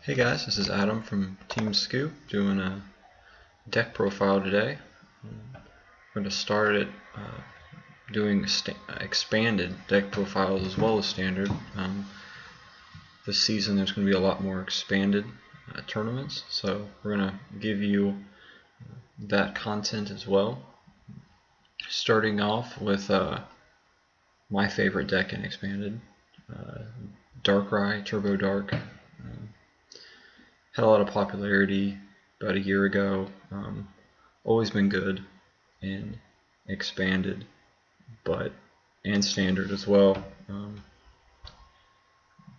Hey guys, this is Adam from Team Scoop doing a deck profile today. I'm going to start it doing expanded deck profiles as well as standard. This season there's going to be a lot more expanded tournaments, so we're going to give you that content as well. Starting off with my favorite deck in expanded, Darkrai, Turbo Dark. Had a lot of popularity about a year ago. Always been good in expanded, and standard as well.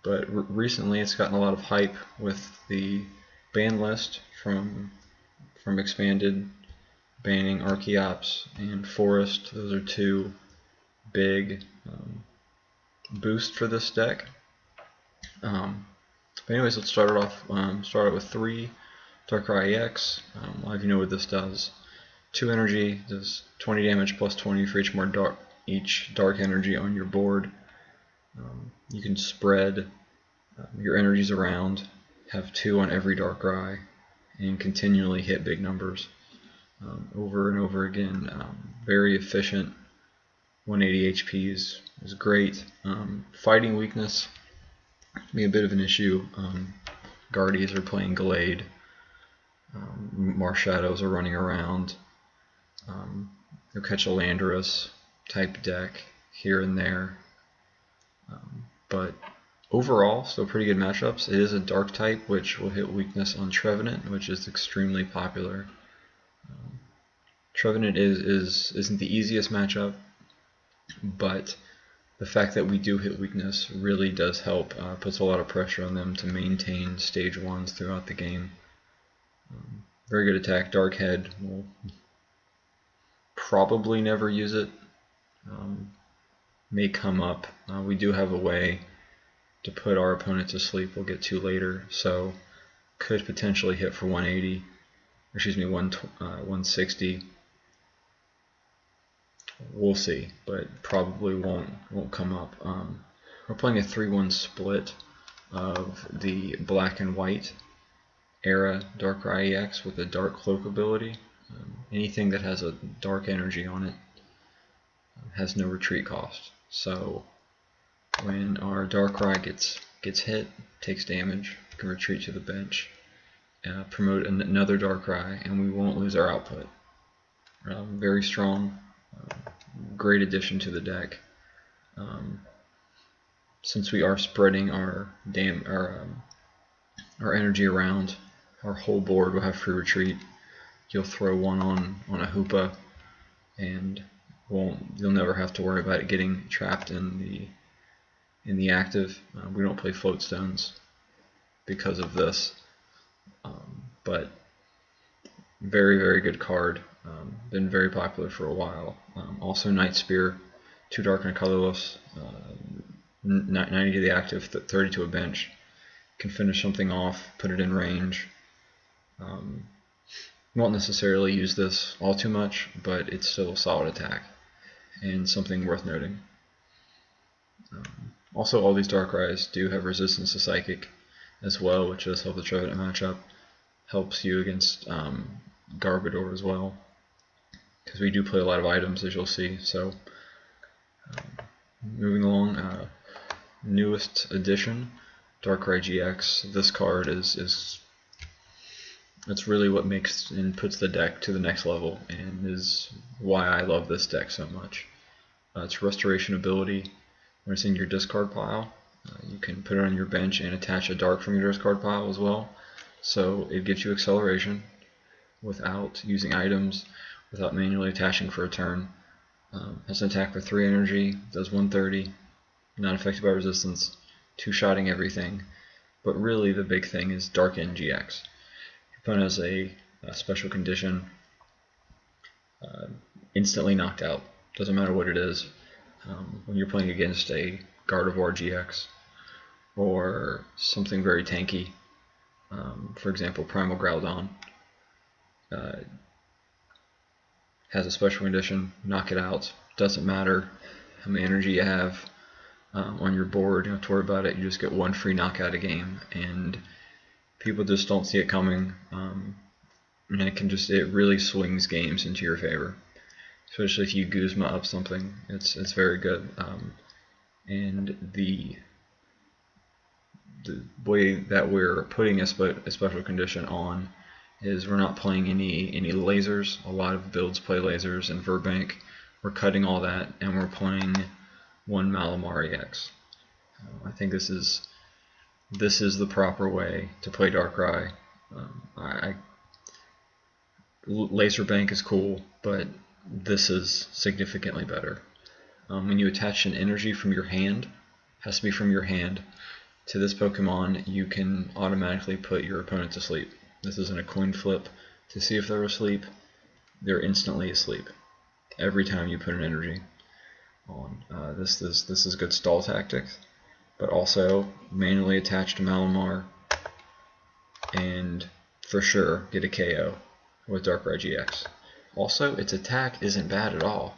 But recently, it's gotten a lot of hype with the ban list from expanded, banning Archeops and Forest. Those are two big boosts for this deck. But anyways, let's start it off. Start out with 3 Darkrai EX. A lot of you know what this does. 2 energy does 20 damage plus 20 for each dark energy on your board. You can spread your energies around, have 2 on every Darkrai, and continually hit big numbers over and over again. Very efficient. 180 HP is great. Fighting weakness be a bit of an issue. Guardies are playing Gallade. Marshadows are running around. You'll catch a Landorus type deck here and there. But overall, still pretty good matchups. It is a dark type, which will hit weakness on Trevenant, which is extremely popular. Trevenant isn't the easiest matchup, but the fact that we do hit weakness really does help. Puts a lot of pressure on them to maintain stage 1s throughout the game. Very good attack. Dark Head will probably never use it. May come up. We do have a way to put our opponent to sleep. We'll get to later. So could potentially hit for 180. Excuse me, 160. We'll see, but probably won't come up. We're playing a 3-1 split of the black and white era Darkrai EX with a Dark Cloak ability. Anything that has a dark energy on it has no retreat cost. So when our Darkrai gets hit, takes damage, can retreat to the bench, promote another Darkrai, and we won't lose our output. Very strong. Great addition to the deck. Since we are spreading our energy around, our whole board will have free retreat. You'll throw one on a Hoopa, and you'll never have to worry about it getting trapped in the active. We don't play float stones because of this, but very, very good card. Been very popular for a while. Also Night Spear, 2 dark and colorless, 90 to the active, 30 to a bench. Can finish something off, put it in range. Won't necessarily use this all too much, but it's still a solid attack and something worth noting. Also, all these Darkrai's do have resistance to Psychic as well, which does help the Trevenant matchup. Helps you against Garbodor as well, because we do play a lot of items, as you'll see. So moving along, newest addition, Darkrai GX. This card it's really what makes and puts the deck to the next level, and is why I love this deck so much. Its restoration ability, when it's in your discard pile, you can put it on your bench and attach a dark from your discard pile as well. So it gives you acceleration without using items, without manually attaching for a turn. Has an attack for 3 energy, does 130, not affected by resistance, 2-shotting everything. But really the big thing is Dark End GX. Your opponent has a special condition, instantly knocked out. Doesn't matter what it is. When you're playing against a Gardevoir GX or something very tanky, for example Primal Groudon, has a special condition, knock it out. Doesn't matter how many energy you have on your board, you don't have to worry about it. You just get 1 free knockout a game, and people just don't see it coming, and it really swings games into your favor. Especially if you Guzma up something, it's very good. And the way that we're putting a special condition on is we're not playing any lasers. A lot of builds play lasers and Verbank. We're cutting all that and we're playing one Malamar EX. I think this is the proper way to play Darkrai. Laser Bank is cool, but this is significantly better. When you attach an energy from your hand, has to be from your hand, to this Pokemon, you can automatically put your opponent to sleep. This isn't a coin flip to see if they're asleep. They're instantly asleep every time you put an energy on. This is good stall tactics, but also manually attach to Malamar and for sure get a KO with Darkrai GX. Also, its attack isn't bad at all.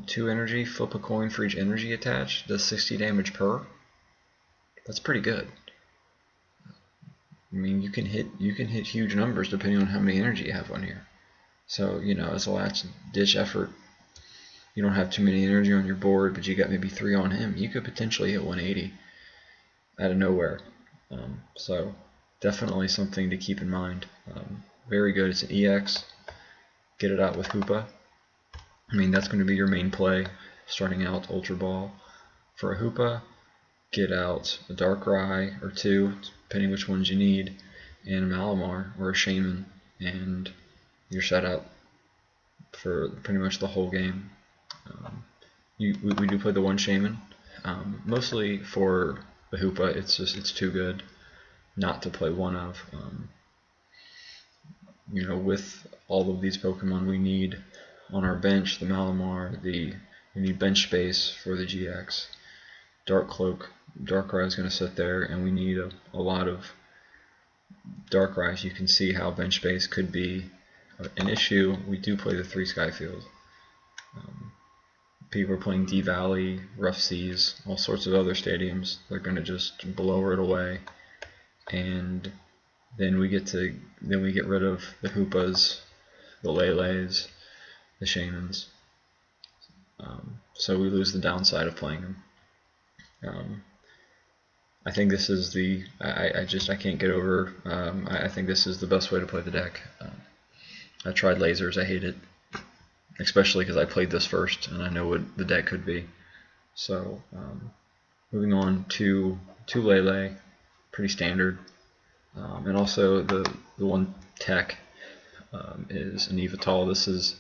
2 energy, flip a coin for each energy attached, does 60 damage per. That's pretty good. I mean, you can hit huge numbers depending on how many energy you have on here. So, you know, as a last ditch effort, you don't have too many energy on your board, but you got maybe 3 on him, you could potentially hit 180 out of nowhere. So definitely something to keep in mind. Very good. It's an EX. Get it out with Hoopa. I mean, that's going to be your main play starting out Ultra Ball. For a Hoopa, get out a Darkrai or 2, depending which ones you need, and a Malamar or a Shaman, and you're set up for pretty much the whole game. We do play the one Shaman, mostly for the Hoopa. It's too good not to play one of. You know, with all of these Pokemon we need on our bench, the Malamar, we need bench space for the GX. Dark Cloak, Darkrai is going to sit there, and we need a lot of Darkrai's. You can see how bench space could be an issue. We do play the 3 Skyfield. People are playing D Valley, Rough Seas, all sorts of other stadiums. They're going to just blow it away, and then we get rid of the Hoopas, the Lele's, the Shamans. So we lose the downside of playing them. I think this is I can't get over. I think this is the best way to play the deck. I tried lasers. I hate it, especially because I played this first and I know what the deck could be. So moving on to Lele, pretty standard. And also the one tech is an Evital. This is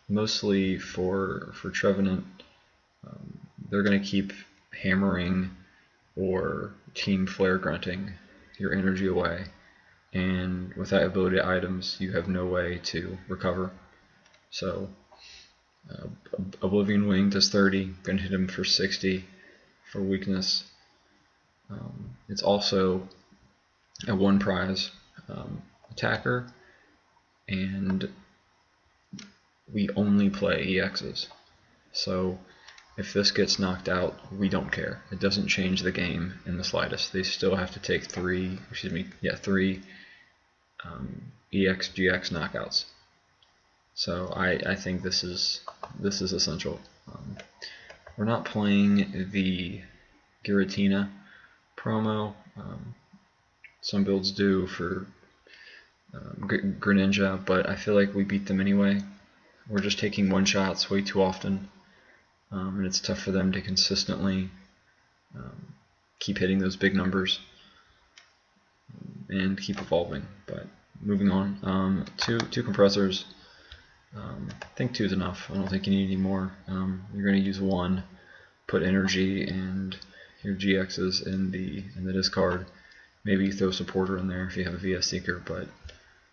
mostly for Trevenant. They're going to keep hammering or Team Flare Grunting your energy away, and without ability items you have no way to recover. So Oblivion Wing does 30, going to hit him for 60 for weakness. It's also a 1 prize attacker, and we only play EXs. So if this gets knocked out, we don't care. It doesn't change the game in the slightest. They still have to take 3 EX GX knockouts. So I think this is essential. We're not playing the Giratina promo. Some builds do for Greninja, but I feel like we beat them anyway. We're just taking one-shots way too often, and it's tough for them to consistently keep hitting those big numbers and keep evolving. But moving on, two compressors. I think 2 is enough. I don't think you need any more. You're going to use 1, put energy and your GXs in the discard. Maybe you throw Supporter in there if you have a VS Seeker, but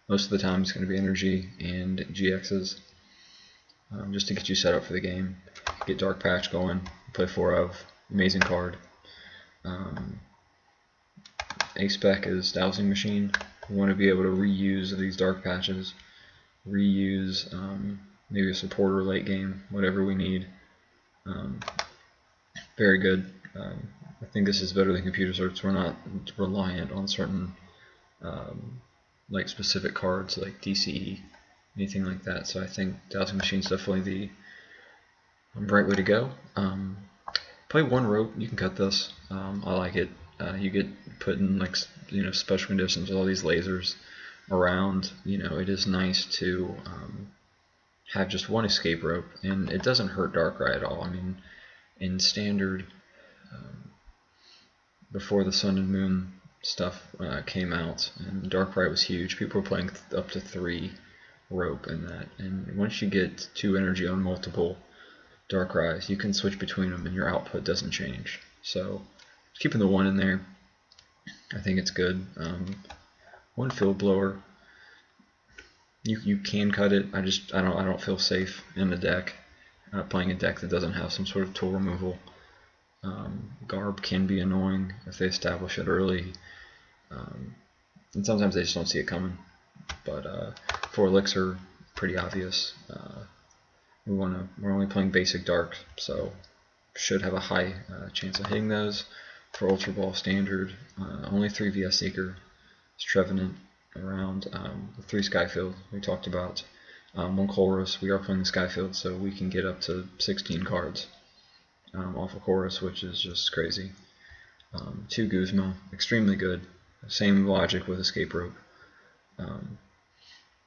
most of the time it's going to be energy and GXs, just to get you set up for the game. Get Dark Patch going, play 4 of, amazing card. A-Spec is Dowsing Machine. We want to be able to reuse these Dark Patches, reuse maybe a Supporter late game, whatever we need. Very good. I think this is better than Computer Search. We're not reliant on certain like specific cards like DCE, anything like that. So I think Dowsing Machine is definitely the right way to go. Play one rope, you can cut this. I like it. You get put in like special conditions with all these lasers around. It is nice to have just one escape rope, and it doesn't hurt Darkrai at all. I mean, in standard, before the Sun and Moon stuff came out, and Darkrai was huge, people were playing up to 3 rope in that. And once you get 2 energy on multiple Darkrai's, you can switch between them and your output doesn't change. So keeping the 1 in there, I think it's good. 1 field blower, you can cut it. I don't feel safe in the deck, playing a deck that doesn't have some sort of tool removal. Garb can be annoying if they establish it early, and sometimes they just don't see it coming. But for Elixir, pretty obvious. We're only playing basic dark, so should have a high chance of hitting those. For Ultra Ball standard, only 3 VS Seeker, Trevenant around, 3 Skyfield we talked about, 1 Chorus. We are playing the Skyfield, so we can get up to 16 cards off of Chorus, which is just crazy. 2 Guzma, extremely good. Same logic with Escape Rope.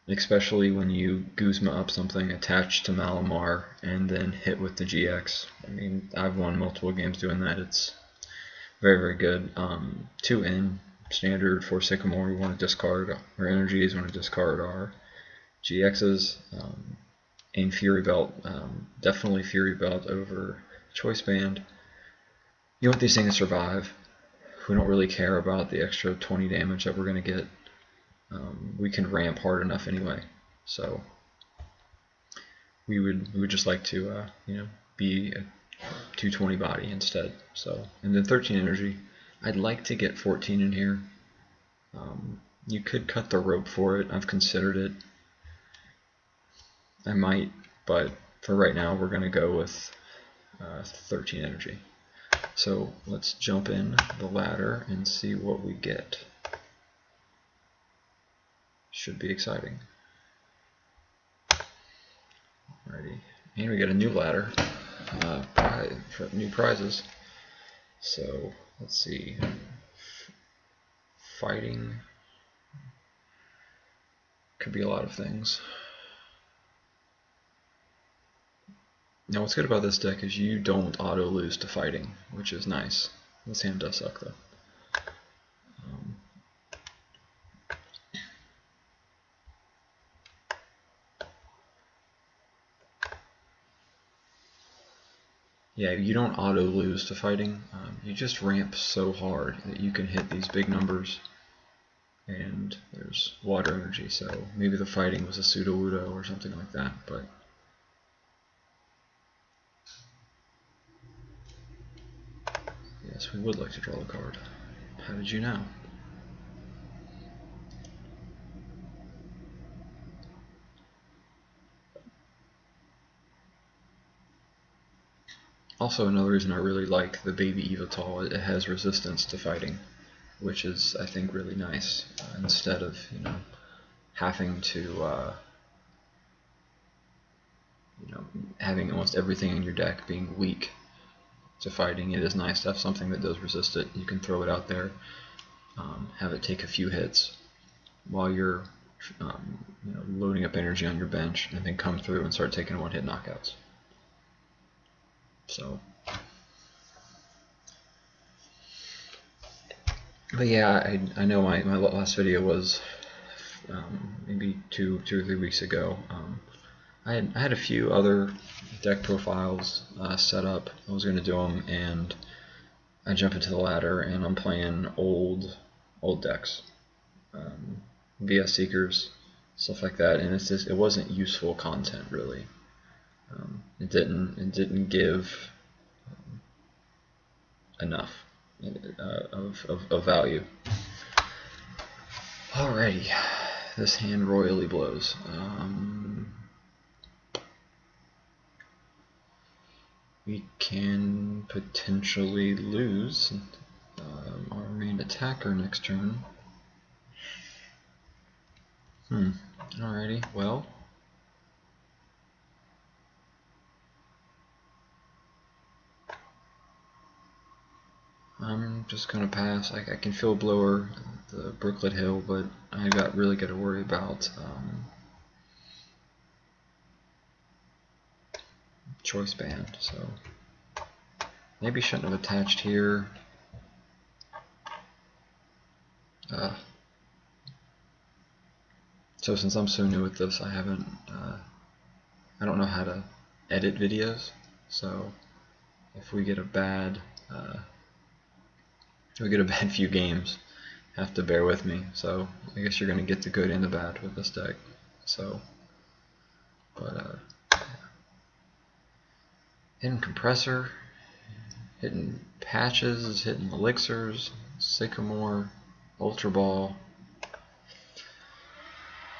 Especially when you Guzma up something attached to Malamar and then hit with the GX. I mean, I've won multiple games doing that. It's very, very good. 2 in standard for Sycamore. We want to discard our energies, we want to discard our GXs. And Fury Belt. Definitely Fury Belt over Choice Band. You want these things to survive. We don't really care about the extra 20 damage that we're going to get. We can ramp hard enough anyway, so we would just like to be a 220 body instead. So, and then 13 energy. I'd like to get 14 in here. You could cut the rope for it. I've considered it. I might, but for right now we're gonna go with 13 energy. So let's jump in the ladder and see what we get. Should be exciting. Alrighty, and we get a new ladder for new prizes. So let's see. Fighting could be a lot of things. Now what's good about this deck is you don't auto lose to fighting, which is nice. This hand does suck though. Yeah, you don't auto lose to fighting. You just ramp so hard that you can hit these big numbers. And there's water energy, so maybe the fighting was a pseudo-wudo or something like that. But yes, we would like to draw the card. How did you know? Also, another reason I really like the Baby Evital, it has resistance to fighting, which is, I think, really nice. Instead of, having to, having almost everything in your deck being weak to fighting, it is nice to have something that does resist it. You can throw it out there, have it take a few hits while you're, loading up energy on your bench, and then come through and start taking one-hit knockouts. So, but yeah, I know my last video was maybe two or 3 weeks ago. I had a few other deck profiles set up. I was going to do them, and I jump into the ladder, and I'm playing old decks, VS Seekers, stuff like that, and it wasn't useful content really. It didn't give enough of value. Alrighty, this hand royally blows. We can potentially lose our main attacker next turn. Alrighty, well. I'm just gonna pass. I can feel Blower, the Brooklet Hill, but I got really got to worry about Choice Band. So maybe shouldn't have attached here. So since I'm so new at this, I haven't. I don't know how to edit videos. So if we get a bad few games, have to bear with me. So I guess you're gonna get the good and the bad with this deck. So, but hidden compressor, hidden patches, hidden elixirs, sycamore, ultra ball,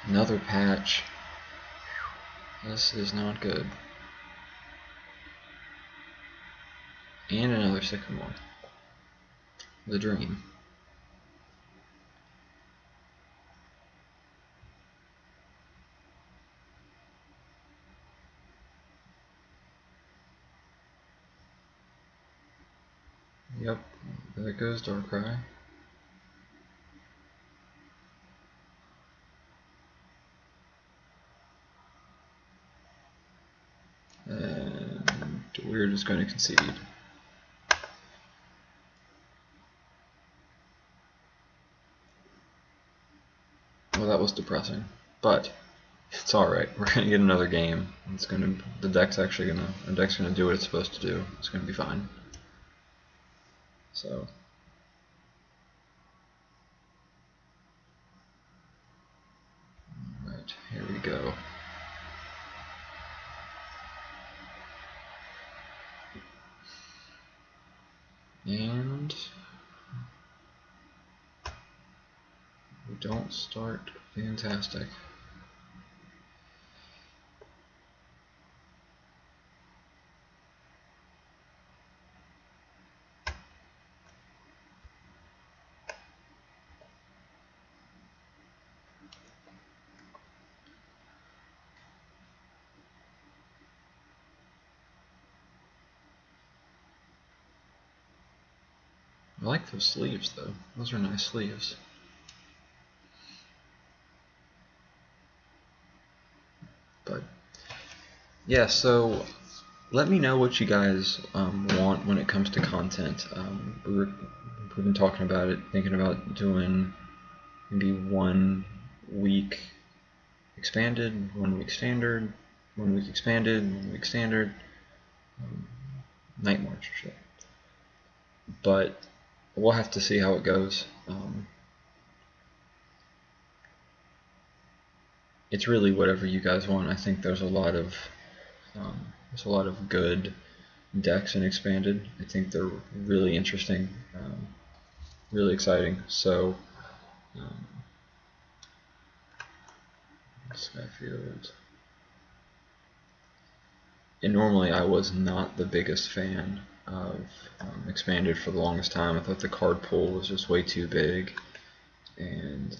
another patch. This is not good. And another sycamore. The dream. Yep, there goes Darkrai. And we're just going to concede. Well, that was depressing, but it's all right. We're gonna get another game. The deck's gonna do what it's supposed to do. It's gonna be fine. So. Alright, here we go. And we don't start fantastic. I like those sleeves though. Those are nice sleeves. But yeah, so let me know what you guys want when it comes to content. We've been talking about it, thinking about doing maybe 1 week expanded, 1 week standard, 1 week expanded, 1 week standard, Night March or shit. But we'll have to see how it goes. It's really whatever you guys want. I think there's a lot of good decks in expanded. I think they're really interesting, really exciting. So Skyfield. And normally I was not the biggest fan of expanded for the longest time. I thought the card pool was just way too big and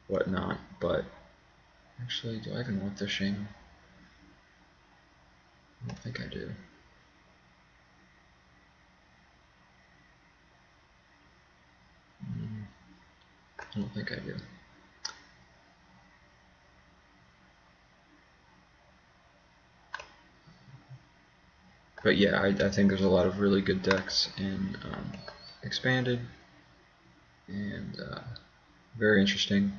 whatnot. But actually, do I even want this Shame? I don't think I do. I don't think I do. But yeah, I think there's a lot of really good decks in expanded, and very interesting.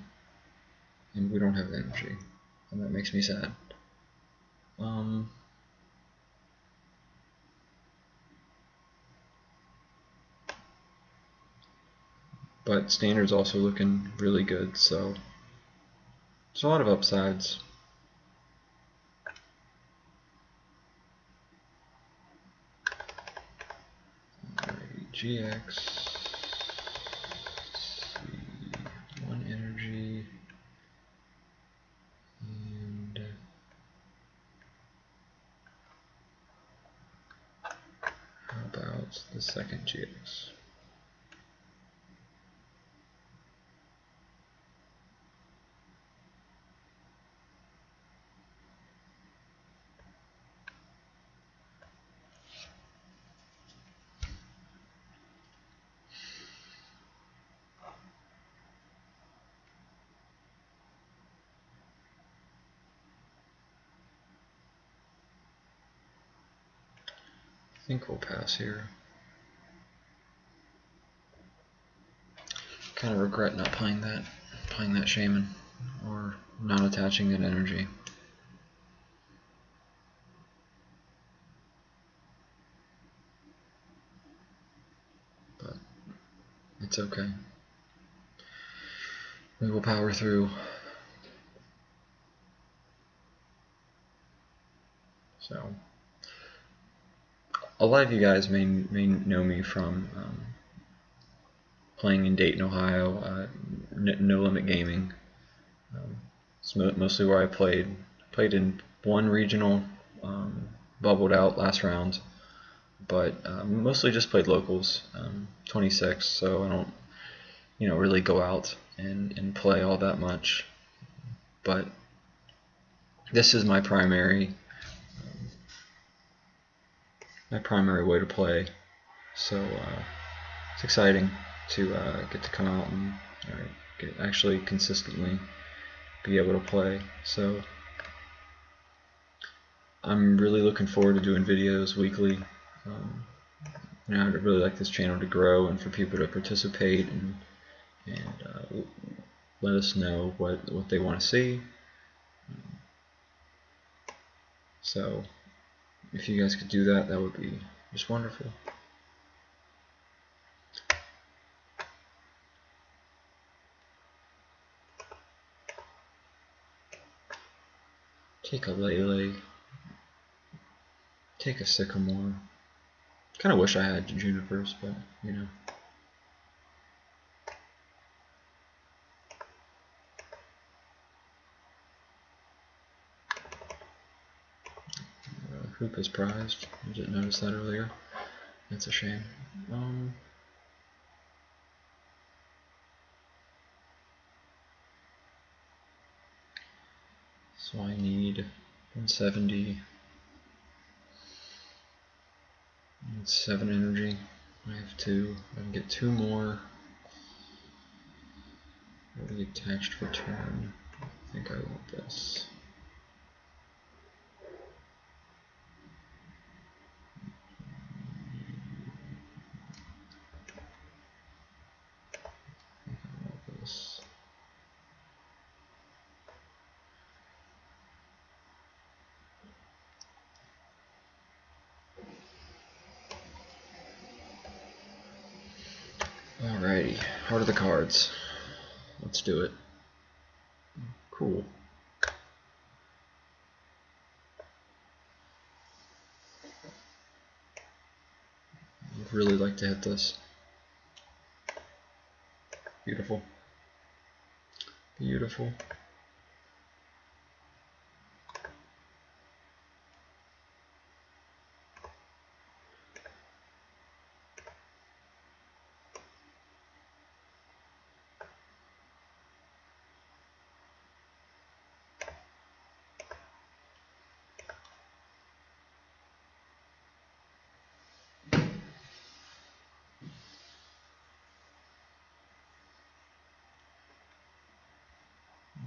And we don't have the energy, and that makes me sad. But standard's also looking really good, so there's a lot of upsides. Alrighty, GX, C1 energy, and how about the second GX? think we'll pass here. Kind of regret not playing that shaman, or not attaching that energy. But it's okay. We will power through. So, a lot of you guys may know me from playing in Dayton, Ohio, No Limit Gaming. It's mostly where I played. Played in one regional, bubbled out last round, but mostly just played locals. 26, so I don't, really go out and play all that much. But this is my primary way to play. So it's exciting to get to come out and actually consistently be able to play. So I'm really looking forward to doing videos weekly. I'd really like this channel to grow and for people to participate and let us know what they want to see. So if you guys could do that, that would be just wonderful. Take a Lele. Take a Sycamore. Kind of wish I had Junipers, but Hoop is prized. I didn't notice that earlier. That's a shame. So I need 170 and 7 energy. I have 2. I can get 2 more. Already attached for turn. I think I want this. Alrighty, Heart of the Cards. Let's do it. Cool. I'd really like to hit this. Beautiful. Beautiful.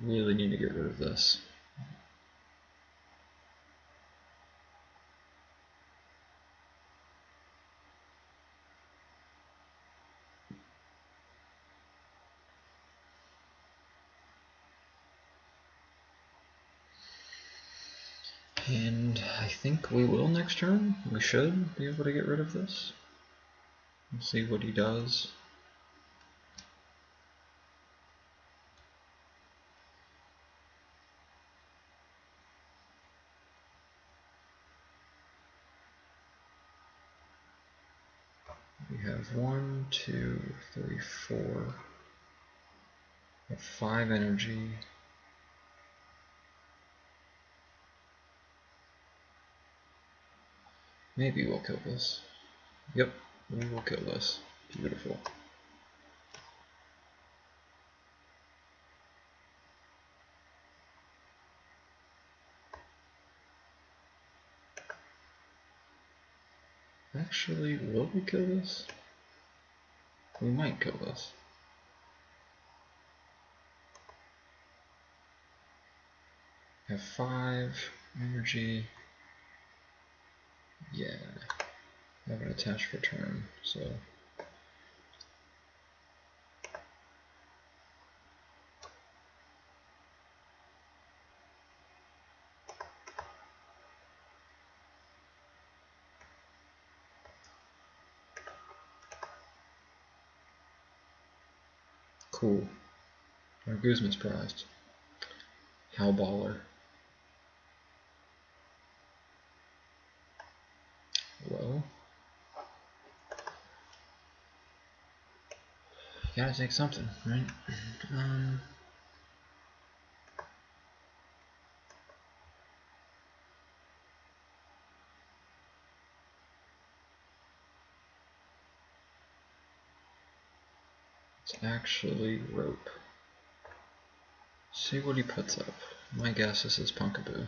Really need to get rid of this. And I think we will next turn. We should be able to get rid of this. We'll see what he does. We have 1, 2, 3, 4. We have 5 energy. Maybe we'll kill this. Yep, we will kill this. Beautiful. Actually, will we kill this? We might kill this. Have 5 energy. Yeah. have an attach for turn, so cool. Our Guzma's prized. How baller. Well, gotta take something, right? It's actually rope. See what he puts up. My guess is his Punkaboo.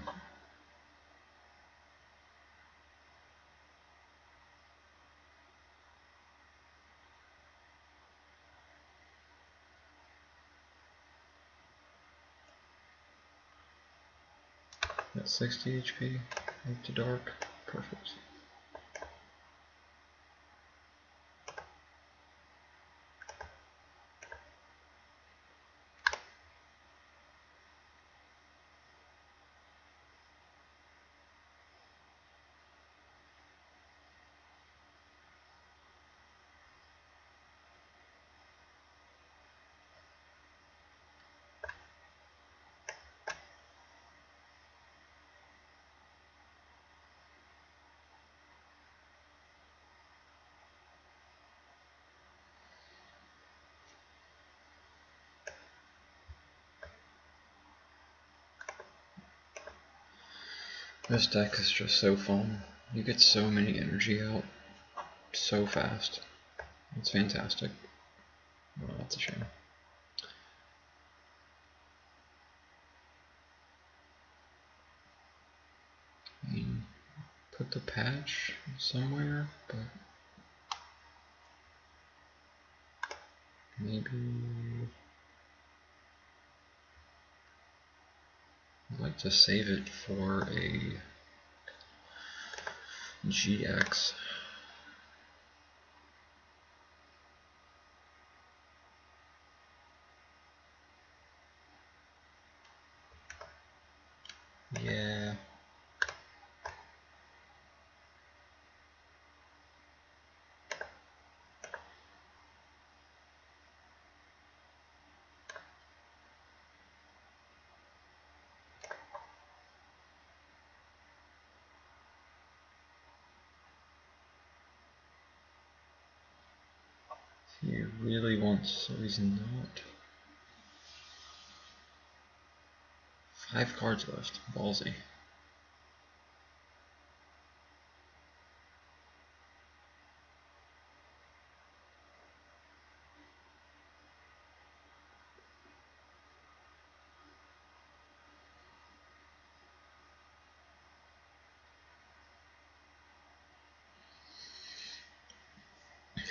That's 60 HP. Up to dark. Perfect. This deck is just so fun. You get so many energy out so fast. It's fantastic. Oh, that's a shame. I mean, put the patch somewhere, but maybe I'd like to save it for a GX. Yeah. He really wants, so he's not. 5 cards left. Ballsy.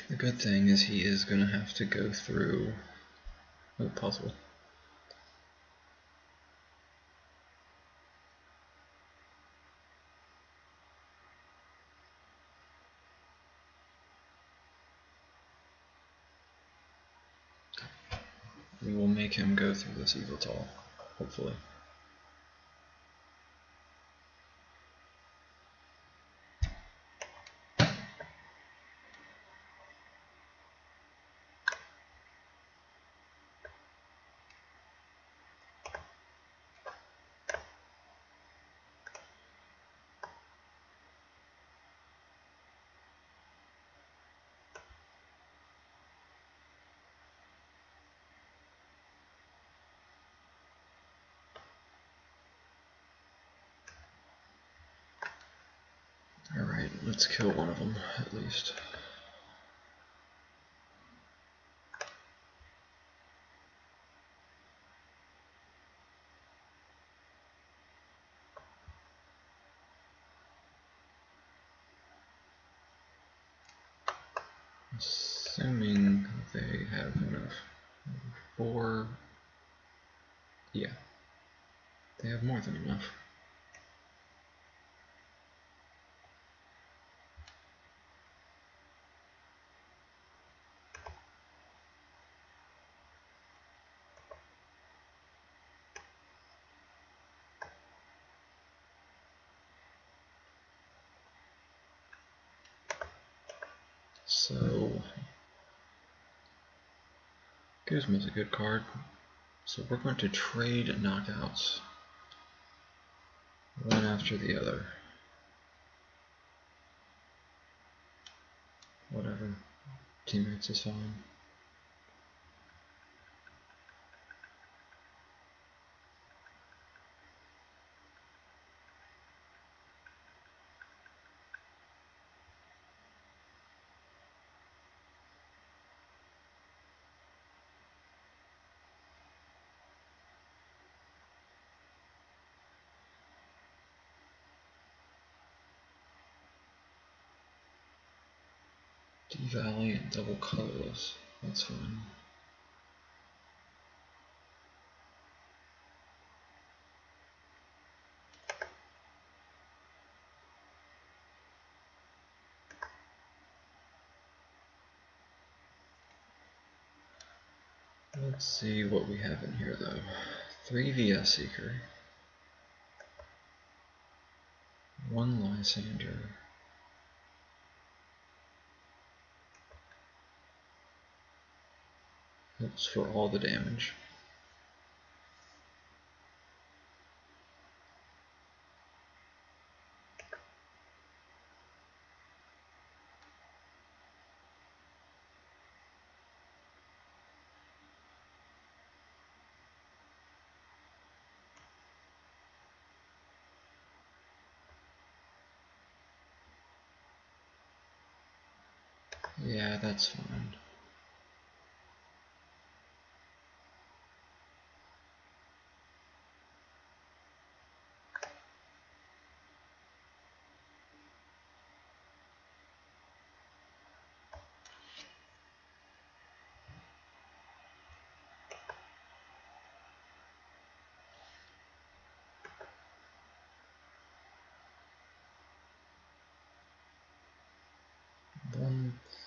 The good thing is he is going to have to go through a puzzle. We will make him go through this Evital, hopefully. Alright, let's kill one of them, at least. Assuming they have enough. 4... Yeah. They have more than enough. So Guzma's a good card. So we're going to trade knockouts one after the other. Whatever. Teammates is fine. D-Valley and double colorless. That's fine. Let's see what we have in here though. 3 VS Seeker. 1 Lysander. Hits for all the damage. Yeah, that's fine.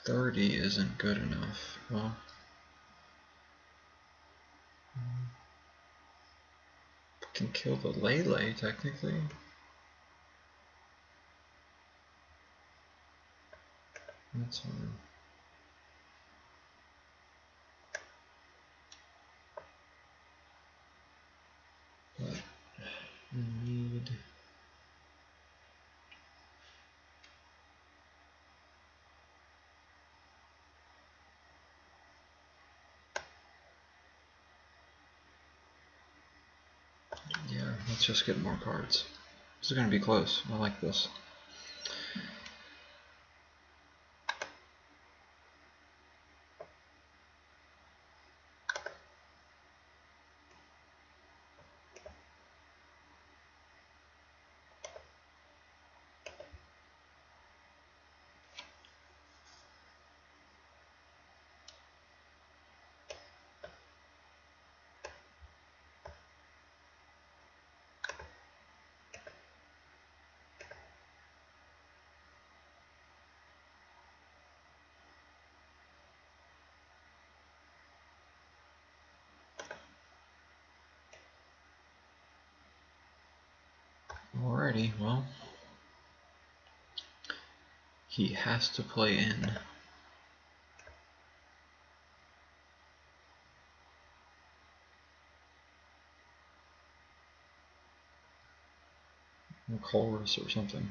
$130 isn't good enough. Well, can kill the Lele technically. That's fine. But I need. Yeah, let's just get more cards. This is going to be close. I like this. Alrighty, well, he has to play in. A chorus or something.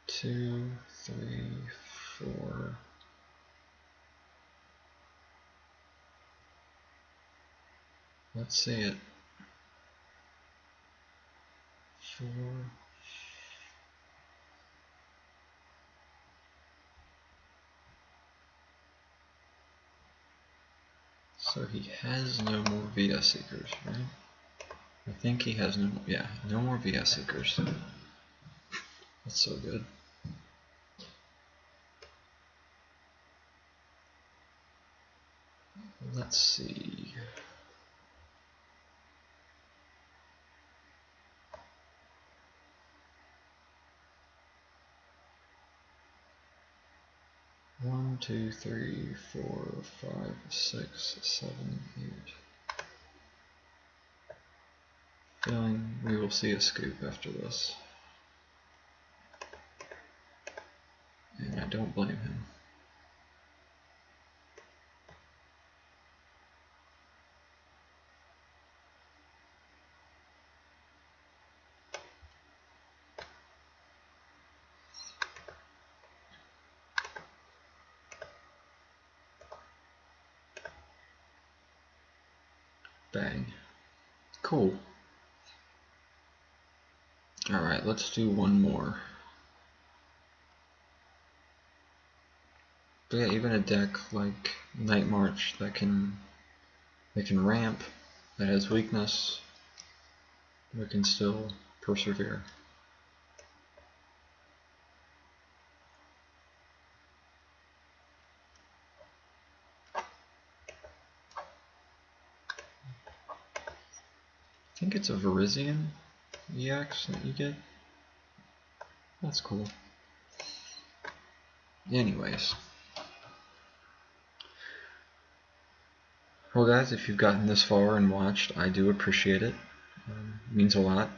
Two, three, four. Let's see it. 4. So he has no more VS Seekers, right? I think he has no more, yeah, no more VS Seekers. That's so good. Let's see. One, two, three, 4, 5, 6, 7, 8. Feeling we will see a scoop after this. And I don't blame him. Bang. Cool. Alright, let's do one more. But yeah, even a deck like Night March that can ramp, that has weakness, but can still persevere. I think it's a Virizion EX that you get. That's cool. Anyways. Well guys, if you've gotten this far and watched, I do appreciate it. It means a lot.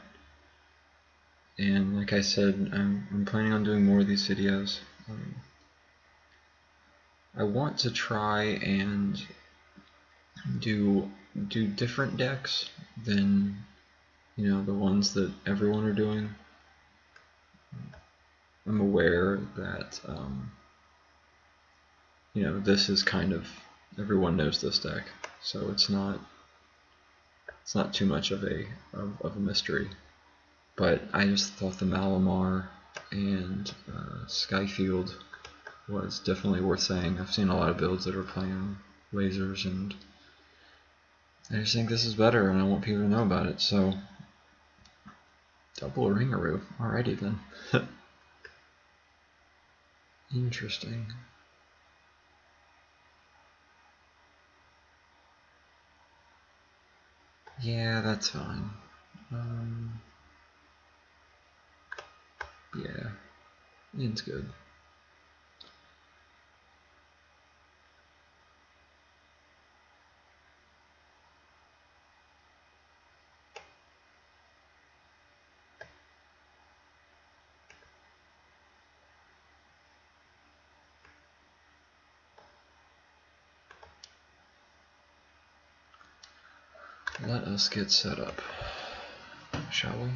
And like I said, I'm planning on doing more of these videos. I want to try and do different decks than, you know, the ones that everyone are doing. I'm aware that you know, this is kind of, everyone knows this deck, so it's not too much of a mystery. But I just thought the Malamar and Skyfield was definitely worth saying. I've seen a lot of builds that are playing lasers, and I just think this is better, and I want people to know about it. So, double Ringaroo. Alrighty then. Interesting. Yeah, that's fine. Yeah, it's good. Let us get set up, shall we?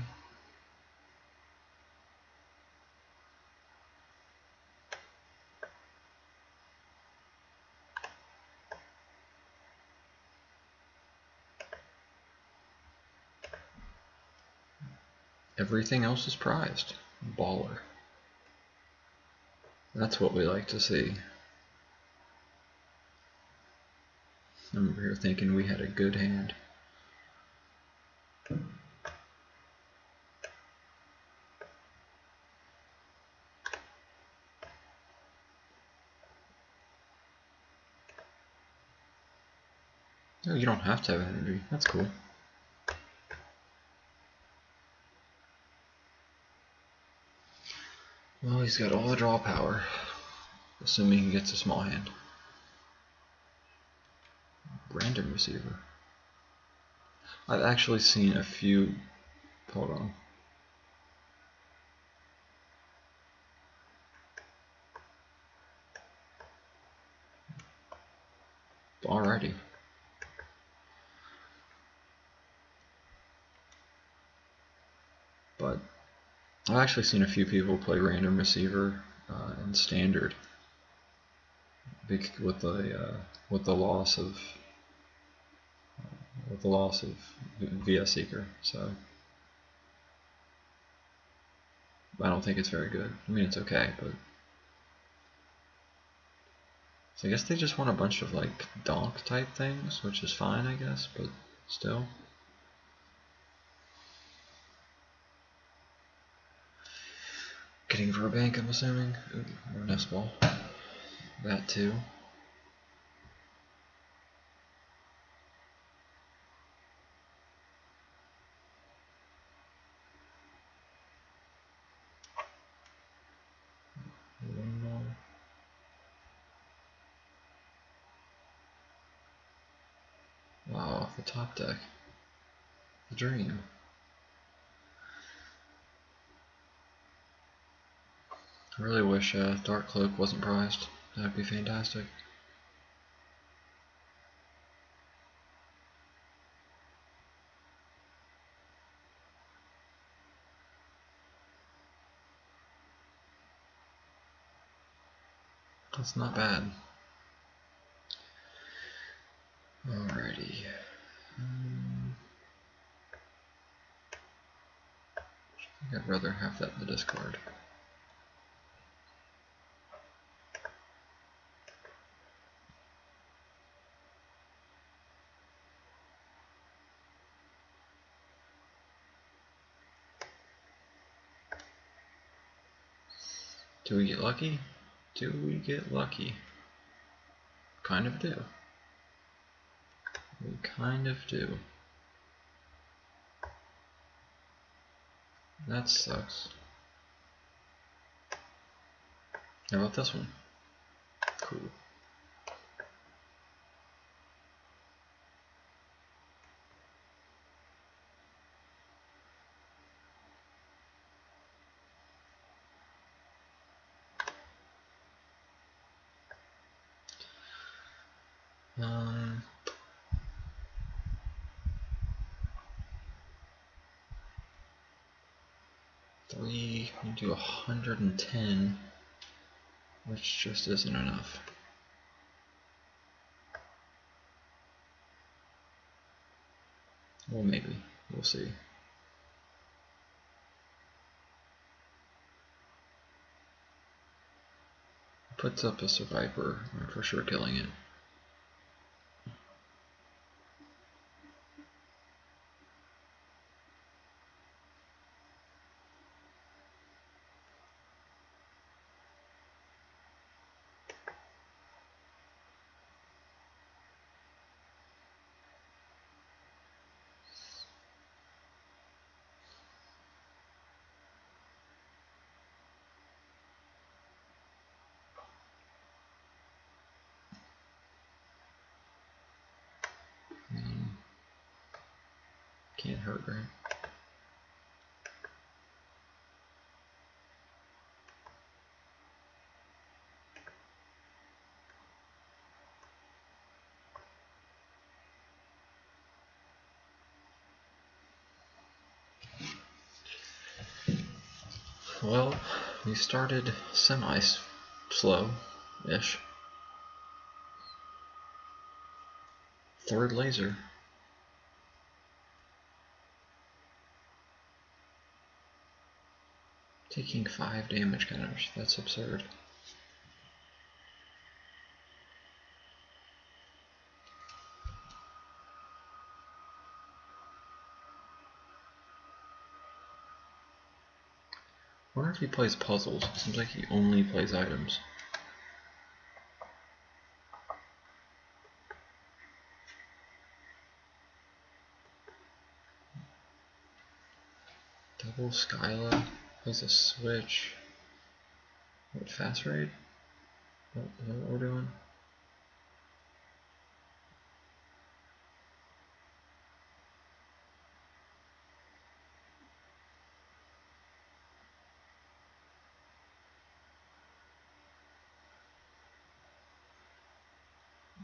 Everything else is prized. Baller. That's what we like to see. I'm over here thinking we had a good hand. Oh, you don't have to have energy. That's cool. Well, he's got all the draw power, assuming he gets a small hand. Random receiver. I've actually seen a few. Hold on. Alrighty. But I've actually seen a few people play random receiver in standard with the loss of VS Seeker. So I don't think it's very good. I mean, it's okay, but so I guess they just want a bunch of like donk type things, which is fine, I guess, but still. Getting Verbank, I'm assuming. Ooh, or Nest Ball. That too. One more. Wow, off the top deck. The dream. I really wish Dark Cloak wasn't prized. That would be fantastic. That's not bad. Alrighty. I think I'd rather have that in the discard. Do we get lucky? Do we get lucky? Kind of do. We kind of do. That sucks. How about this one? Cool. We do 110, which just isn't enough. Well, maybe. We'll see. Puts up a Survivor, I'm for sure killing it. Can't hurt, right? Well, we started semi-slow-ish. Third laser. Taking 5 damage counters, that's absurd. I wonder if he plays puzzles. It seems like he only plays items. Double Skyla plays a switch. What, fast raid? Is that what we're doing?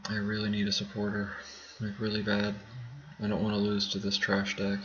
I really need a supporter, like really bad. I don't want to lose to this trash deck.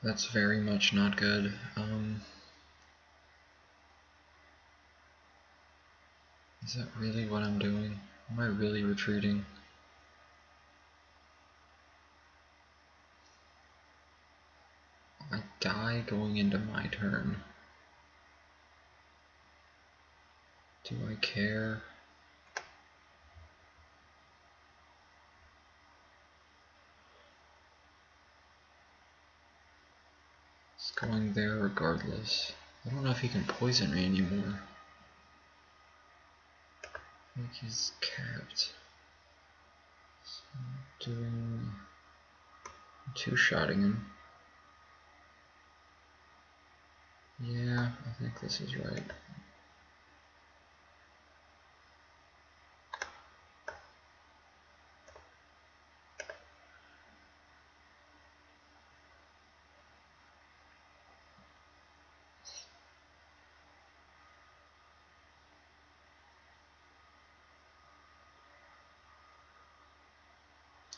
That's very much not good. Is that really what I'm doing? Am I really retreating? I die going into my turn. Do I care? It's going there regardless. I don't know if he can poison me anymore. I think he's capped. So doing two-shotting him. Yeah, I think this is right.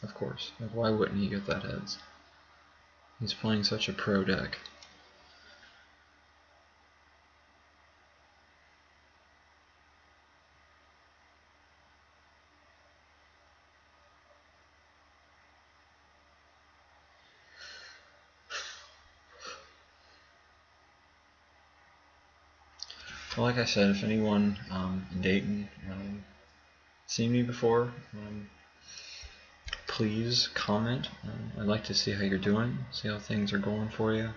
Of course. Like, why wouldn't he get that heads? He's playing such a pro deck. Well, like I said, if anyone in Dayton seen me before, please comment. I'd like to see how you're doing, see how things are going for you.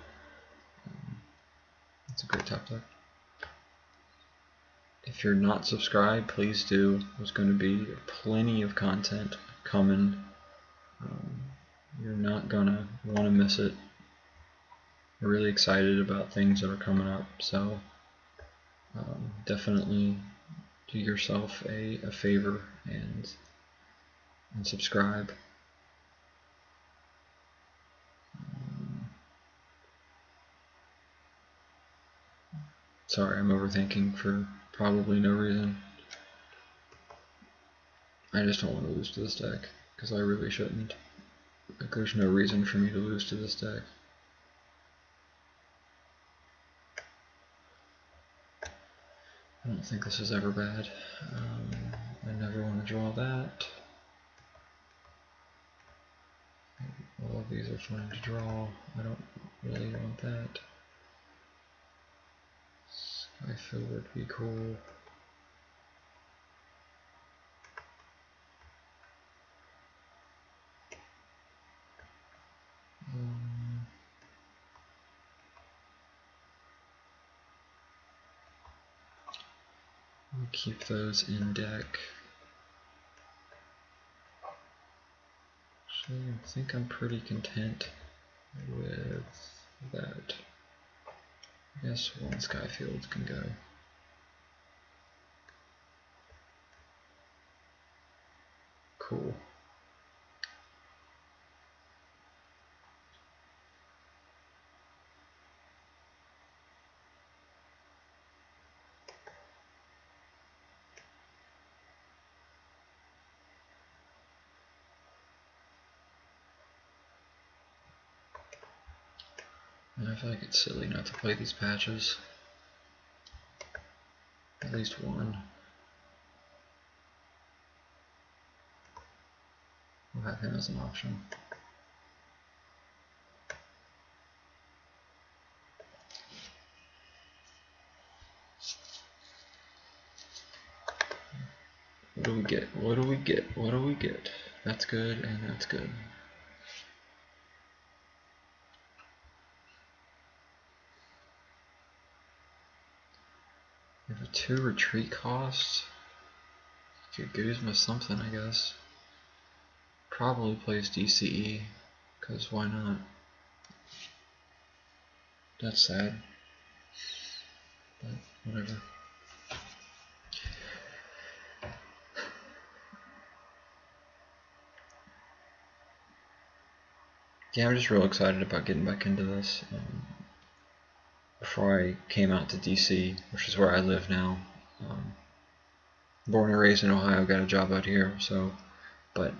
It's a great top deck. If you're not subscribed, please do. There's going to be plenty of content coming. You're not going to want to miss it. We're really excited about things that are coming up, so definitely do yourself a favor and subscribe. Sorry, I'm overthinking for probably no reason. I just don't want to lose to this deck, because I really shouldn't. Like, there's no reason for me to lose to this deck. I don't think this is ever bad. I never want to draw that. All of these are fine to draw. I don't really want that. Skyfill would be cool. We'll keep those in deck. Actually, I think I'm pretty content with that. I guess one Skyfield can go. Cool. And I feel like it's silly not to play these patches. At least one. We'll have him as an option. What do we get? What do we get? What do we get? That's good, and that's good. We have a 2 retreat cost. Could Guzma something, I guess. Probably plays DCE, because why not? That's sad. But whatever. Yeah, I'm just real excited about getting back into this. Before I came out to DC, which is where I live now, born and raised in Ohio, got a job out here, so, but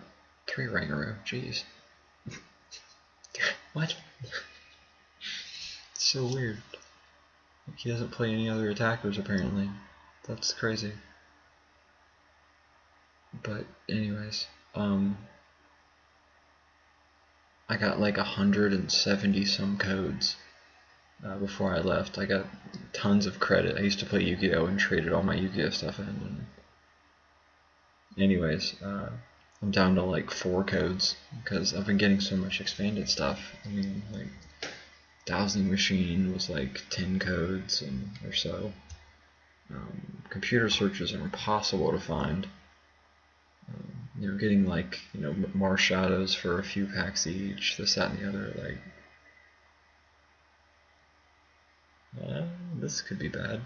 3 Rangaroo, jeez. What? It's so weird. Like, he doesn't play any other attackers apparently. That's crazy. But anyways, I got like 170 some codes before I left. I got tons of credit. I used to play Yu-Gi-Oh! And traded all my Yu-Gi-Oh! Stuff in. And anyways, I'm down to like 4 codes because I've been getting so much expanded stuff. I mean, like, Dowsing Machine was like 10 codes or so. computer searches are impossible to find. You know, getting like, you know, Marshadows for a few packs each, this, that, and the other, like, this could be bad.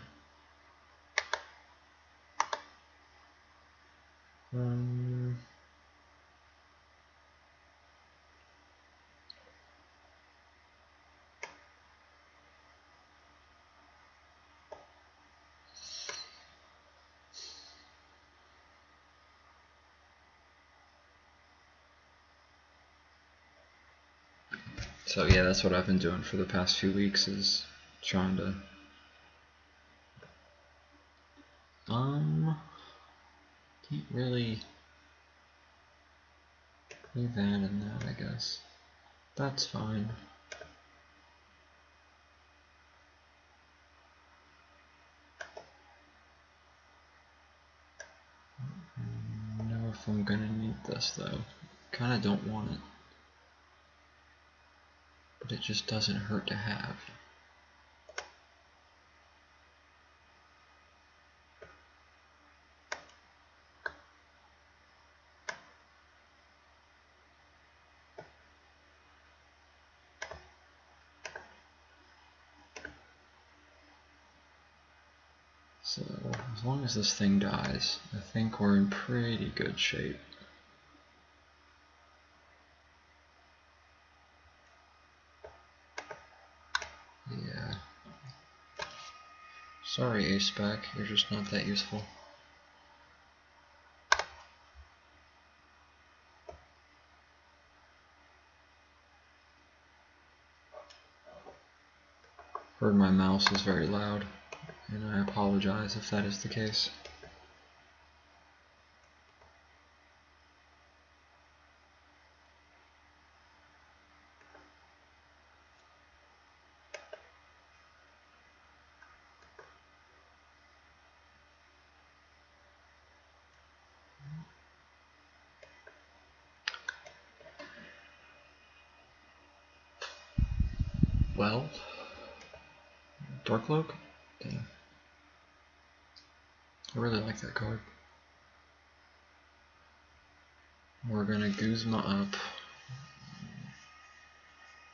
So yeah, that's what I've been doing for the past few weeks, is trying to can't really leave that and that, I guess. That's fine. I don't know if I'm gonna need this though. Kinda don't want it. But it just doesn't hurt to have. So, as long as this thing dies, I think we're in pretty good shape. Yeah. Sorry, A-Spec, you're just not that useful. Heard my mouse is very loud, and I apologize if that is the case. Well, Darkloak? Damn. I really like that card. We're gonna Guzma up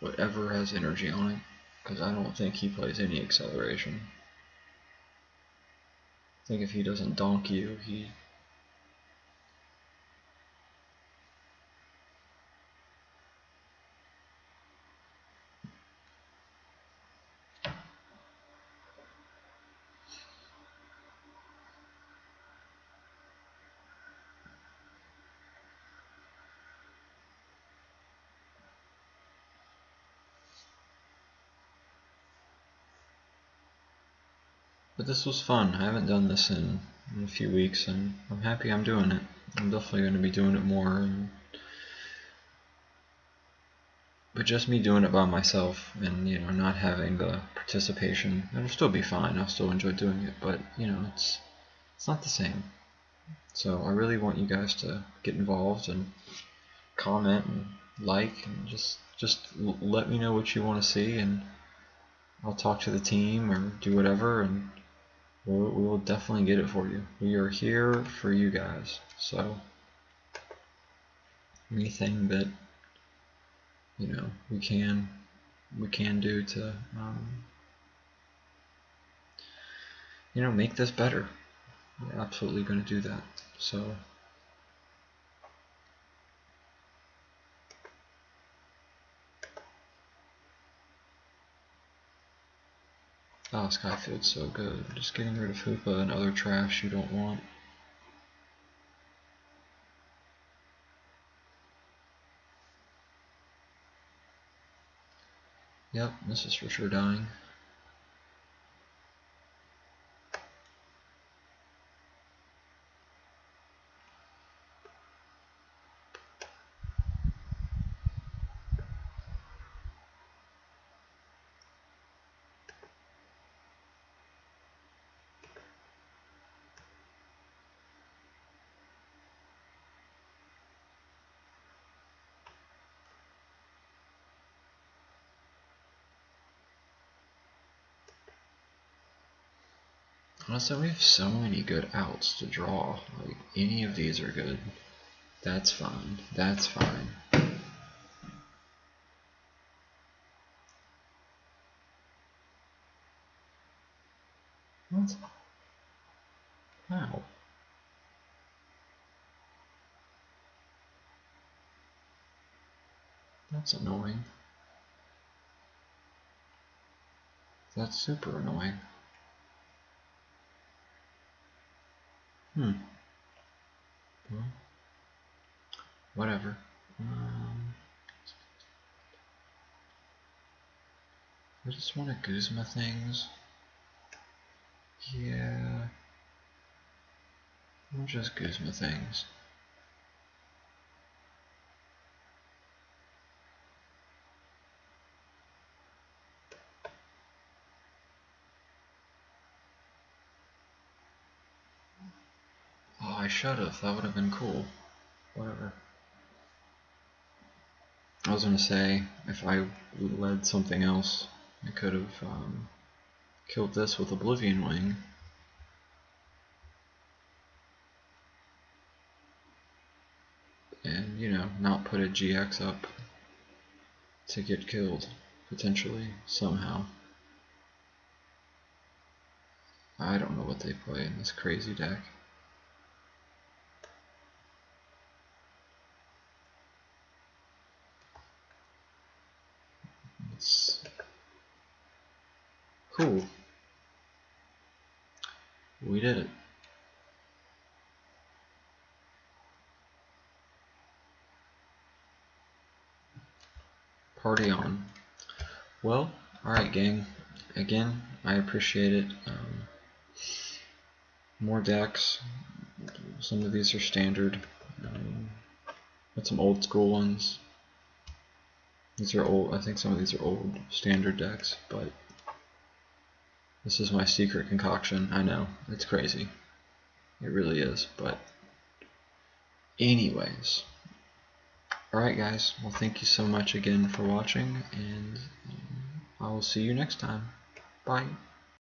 whatever has energy on it, because I don't think he plays any acceleration. I think if he doesn't donk you, he... But this was fun. I haven't done this in a few weeks, and I'm happy I'm doing it. I'm definitely going to be doing it more. But just me doing it by myself and, you know, not having the participation, it'll still be fine. I'll still enjoy doing it, but, you know, it's not the same. So I really want you guys to get involved and comment and like, and just let me know what you want to see, and I'll talk to the team or do whatever, and we will definitely get it for you. We are here for you guys. So anything that, you know, we can do to you know, make this better. We're absolutely going to do that. So oh, Skyfield's so good. Just getting rid of Hoopa and other trash you don't want. Yep, this is for sure dying. Also, we have so many good outs to draw. Like, any of these are good. That's fine. That's fine. What? How? That's annoying. That's super annoying. Well, whatever. I just want to Guzma things. Yeah. I'll just Guzma things. Oh, I should have. That would have been cool. Whatever. I was gonna say, if I led something else, I could have killed this with Oblivion Wing. And, you know, not put a GX up to get killed, potentially, somehow. I don't know what they play in this crazy deck. It's cool. We did it. Party on. Well, alright gang. Again, I appreciate it. More decks. Some of these are standard. Got some old school ones. These are old. I think some of these are old standard decks, but this is my secret concoction. I know, it's crazy. It really is, but anyways. Alright guys, well thank you so much again for watching, and I will see you next time. Bye.